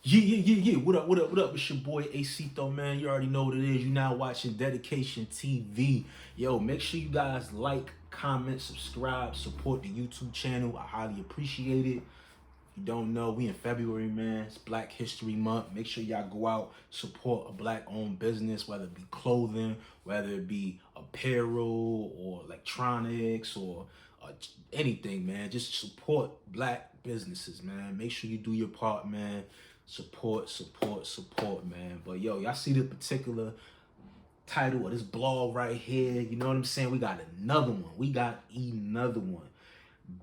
Yeah. What up? It's your boy Acito, man. You already know what it is. You now watching Dedication TV. Yo, make sure you guys like, comment, subscribe, support the YouTube channel. I highly appreciate it. If you don't know, we in February, man. It's Black History Month. Make sure y'all go out, support a black-owned business, whether it be clothing, whether it be apparel or electronics or anything, man. Just support black businesses, man. Make sure you do your part, man. Support, man. But yo, y'all see the particular title of this blog right here? You know what I'm saying? We got another one.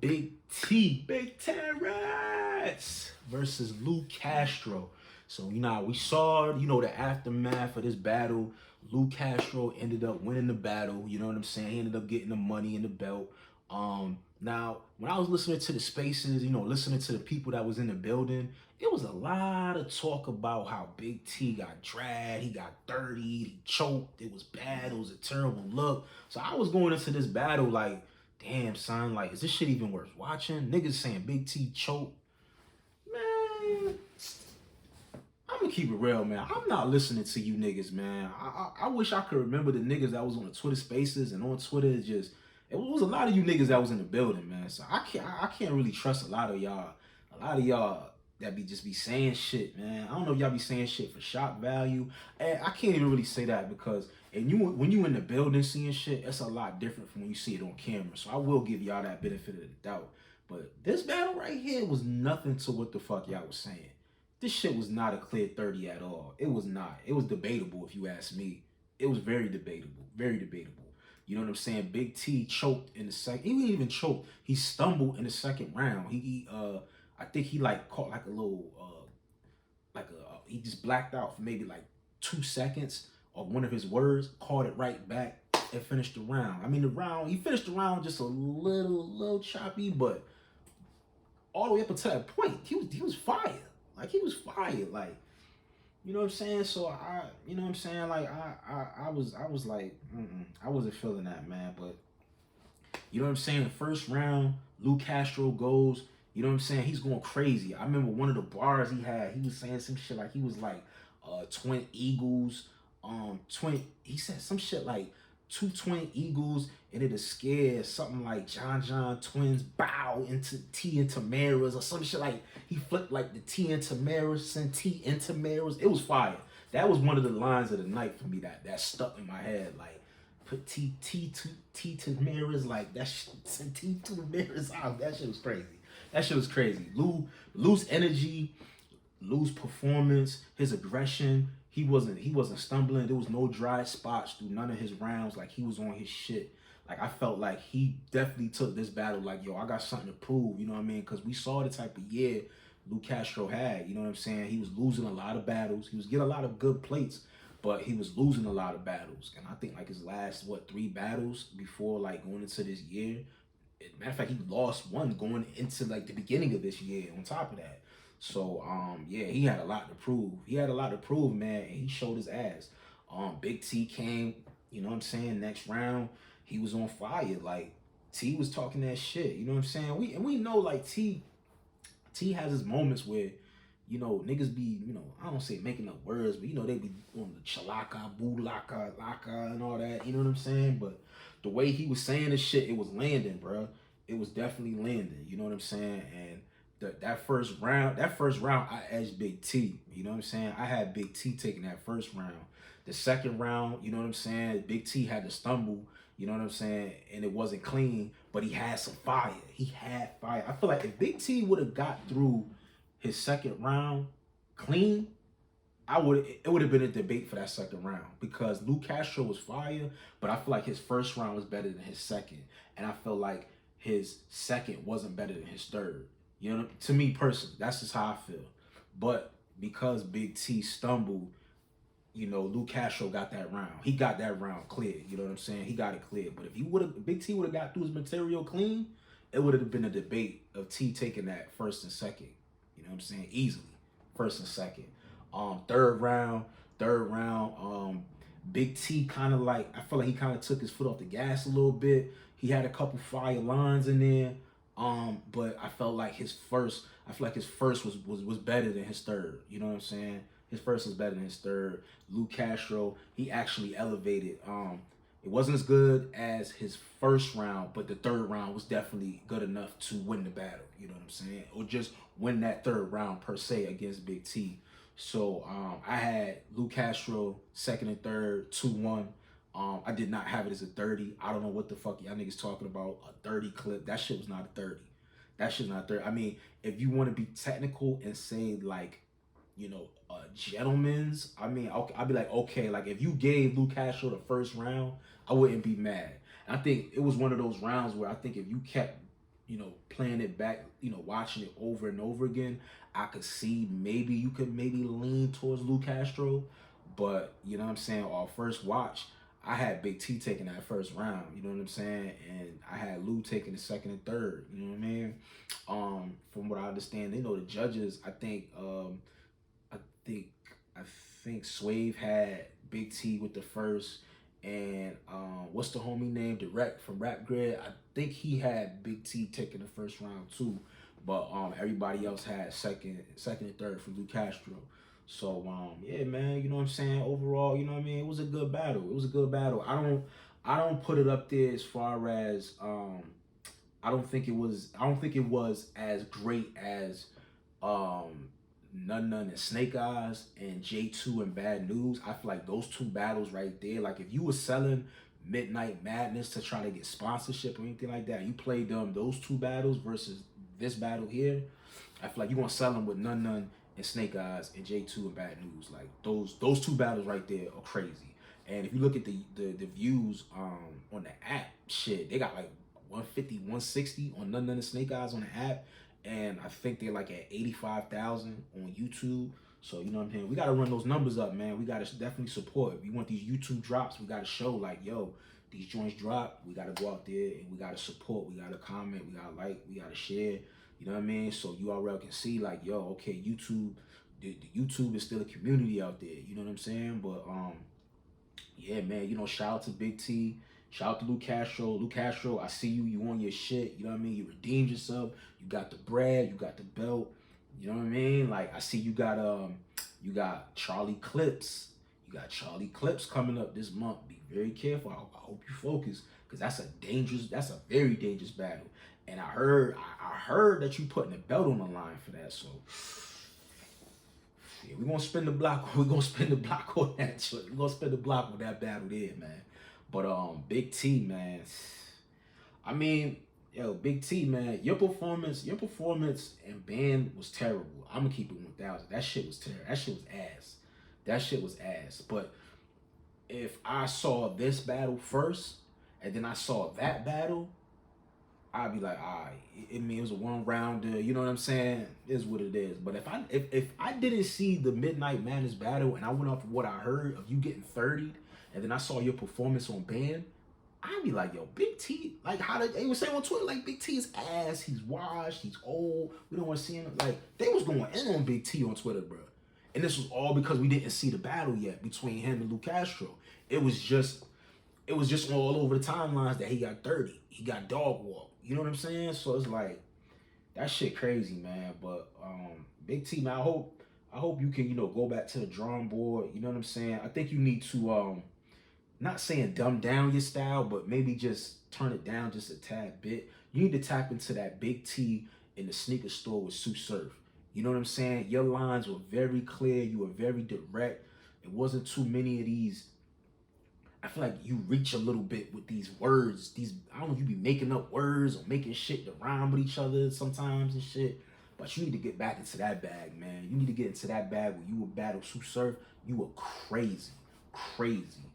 Big T, Big Terrence versus Lou Castro. So, we saw, the aftermath of this battle. Lou Castro ended up winning the battle. You know what I'm saying? He ended up getting the money and the belt. Now, when I was listening to the spaces, listening to the people that was in the building, it was a lot of talk about how Big T got dragged, he got dirty, he choked, it was bad, it was a terrible look. So I was going into this battle like, damn, son, like, is this shit even worth watching? Niggas saying Big T choked. Man, I'm gonna keep it real, man. I'm not listening to you niggas, man. I wish I could remember the niggas that was on the Twitter spaces and on Twitter. It was a lot of you niggas that was in the building, man. So I can't really trust a lot of y'all. A lot of y'all that be saying shit, man. I don't know if y'all be saying shit for shock value. And I can't even really say that because when you in the building seeing shit, it's a lot different from when you see it on camera. So I will give y'all that benefit of the doubt. But this battle right here was nothing to what the fuck y'all was saying. This shit was not a clear 30 at all. It was not. It was debatable if you ask me. It was very debatable. Very debatable. You know what I'm saying? Big T choked in the second. He didn't even choke. He stumbled in the second round. I think he like caught like a little he just blacked out for maybe like 2 seconds of one of his words, caught it right back and finished the round. I mean he finished the round just a little choppy, but all the way up until that point, he was fire. Like he was fire. Like, you know what I'm saying? So you know what I'm saying? Like I was like, I wasn't feeling that, man. But you know what I'm saying? The first round, Lou Castro goes. You know what I'm saying? He's going crazy. I remember one of the bars he had. He was saying some shit like he was like, twin eagles, He said some shit like two twin eagles, and it'll scare something like John twins bow into T and Tamara's or some shit like he flipped like the T and Tamara's and T and Tamara's. It was fire. That was one of the lines of the night for me that stuck in my head. Like put T Tamara's like that shit, T Tamara's out. That shit was crazy. That shit was crazy. Lou's energy, Lou's performance, his aggression. He wasn't stumbling. There was no dry spots through none of his rounds. Like he was on his shit. Like I felt like he definitely took this battle like, yo, I got something to prove. You know what I mean? Because we saw the type of year Lou Castro had. You know what I'm saying? He was losing a lot of battles. He was getting a lot of good plates, but he was losing a lot of battles. And I think like his last 3 battles before like going into this year. Matter of fact, he lost one going into like the beginning of this year. On top of that, so yeah, he had a lot to prove. He had a lot to prove, man, and he showed his ass. Big T came, you know what I'm saying. Next round, he was on fire. Like T was talking that shit. You know what I'm saying. We know like T has his moments where, niggas be, I don't say making up words, but they be on the chalaka, bulaka, laka, and all that. You know what I'm saying? But the way he was saying this shit, it was landing, bro. It was definitely landing. You know what I'm saying? And that first round, I edged Big T. You know what I'm saying? I had Big T taking that first round. The second round, you know what I'm saying? Big T had to stumble. You know what I'm saying? And it wasn't clean, but he had some fire. He had fire. I feel like if Big T would have got through his second round clean, it would have been a debate for that second round because Lou Castro was fire, but I feel like his first round was better than his second, and I feel like his second wasn't better than his third. You know, to me personally, that's just how I feel. But because Big T stumbled, Lou Castro got that round. He got that round clear. You know what I'm saying? He got it clear. But if Big T would have got through his material clean, it would have been a debate of T taking that first and second. You know what I'm saying? Easily. First and second. Third round, Big T kind of like, I feel like he kind of took his foot off the gas a little bit. He had a couple fire lines in there. But I feel like his first was better than his third. You know what I'm saying? His first was better than his third. Luke Castro, he actually elevated. It wasn't as good as his first round, but the third round was definitely good enough to win the battle. You know what I'm saying? Or just win that third round per se against Big T. So I had Luke Castro second and third, 2-1. I did not have it as a 30. I don't know what the fuck y'all niggas talking about. A 30 clip. That shit was not a 30. That shit's not 30. I mean, if you want to be technical and say like, gentlemen's, I mean, I'd be like, okay, like if you gave Luke Castro the first round, I wouldn't be mad. And I think it was one of those rounds where I think if you kept, playing it back, watching it over and over again, I could see maybe you could maybe lean towards Luke Castro. But, you know what I'm saying, our first watch, I had Big T taking that first round, you know what I'm saying? And I had Lou taking the second and third, you know what I mean? From what I understand, the judges, I think I think Swave had Big T with the first, and what's the homie name? Direct from Rap Grid. I think he had Big T taking the first round too, but everybody else had second and third for Luke Castro. So yeah, man, you know what I'm saying. Overall, you know what I mean. It was a good battle. It was a good battle. I don't put it up there as far as I don't think it was. I don't think it was as great as um None and Snake Eyes and J2 and Bad News. I feel like those two battles right there, like if you were selling Midnight Madness to try to get sponsorship or anything like that, you played those two battles versus this battle here, I feel like you're gonna sell them with None and Snake Eyes and J2 and Bad News. Like those two battles right there are crazy. And if you look at the views on the app, shit, they got like 150, 160 on None and Snake Eyes on the app, and I think they're like at 85,000 on YouTube. So you know what I'm saying? We gotta run those numbers up, man. We gotta definitely support. If we want these YouTube drops, we gotta show like, yo, these joints drop. We gotta go out there and we gotta support. We gotta comment. We gotta like. We gotta share. You know what I mean? So URL can see like, yo, okay, YouTube. The YouTube is still a community out there. You know what I'm saying? But yeah, man. Shout out to Big T. Shout out to Luke Castro. Luke Castro, I see you. You on your shit. You know what I mean? You redeemed yourself. You got the bread. You got the belt. You know what I mean? Like I see you got Charlie Clips. You got Charlie Clips coming up this month. Be very careful. I hope you focus because that's a very dangerous battle. And I heard that you putting a belt on the line for that. So yeah, we're gonna spin the block. We're gonna spin the block on that. We're gonna spin the block on that battle there, man. But Big T, man. I mean, yo, Big T, man, your performance and band was terrible. I'm gonna keep it 1,000. That shit was terrible. That shit was ass. That shit was ass. But if I saw this battle first and then I saw that battle, I'd be like, all right. I mean, it was a one rounder. You know what I'm saying? It is what it is. But if I didn't see the Midnight Madness battle and I went off of what I heard of you getting 30, and then I saw your performance on band, I'd be like, yo, Big T, like how they were saying on Twitter, like Big T is ass, he's washed, he's old, we don't want to see him. Like they was going in on Big T on Twitter, bro. And this was all because we didn't see the battle yet between him and Luke Castro. It was just all over the timelines that he got 30. He got dog walk. You know what I'm saying? So it's like that shit crazy, man. But Big T, man, I hope you can, go back to the drawing board. You know what I'm saying? I think you need to not saying dumb down your style, but maybe just turn it down just a tad bit. You need to tap into that Big T in the sneaker store with Sue Surf. You know what I'm saying? Your lines were very clear. You were very direct. It wasn't too many of these. I feel like you reach a little bit with these words. I don't know, you be making up words or making shit to rhyme with each other sometimes and shit. But you need to get back into that bag, man. You need to get into that bag where you would battle Sue Surf. You were crazy. Crazy.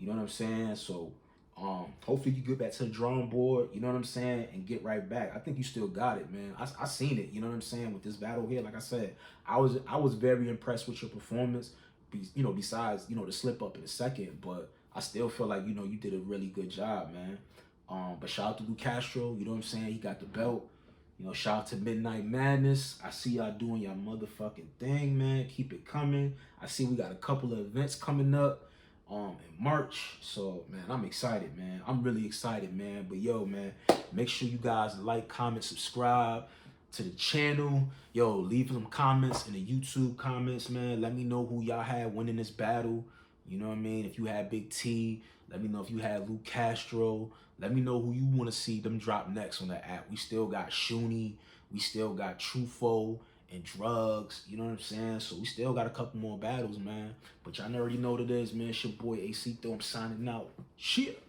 You know what I'm saying? So hopefully you get back to the drawing board, you know what I'm saying, and get right back. I think you still got it, man. I seen it, you know what I'm saying, with this battle here. Like I said, I was very impressed with your performance, besides, the slip up in a second, but I still feel like, you did a really good job, man. But shout out to Luke Castro, you know what I'm saying? He got the belt. Shout out to Midnight Madness. I see y'all doing y'all motherfucking thing, man. Keep it coming. I see we got a couple of events coming up. in March. So man, I'm excited, man. I'm really excited, man. But yo, man, make sure you guys like, comment, subscribe to the channel. Yo, leave some comments in the YouTube comments, man. Let me know who y'all had winning this battle. You know what I mean? If you had Big T, let me know if you had Luke Castro. Let me know who you want to see them drop next on the app. We still got Shuni. We still got Trufo and Drugs. You know what I'm saying? So we still got a couple more battles, man. But y'all already know what it is, man. It's your boy AC. I'm signing out. Shit.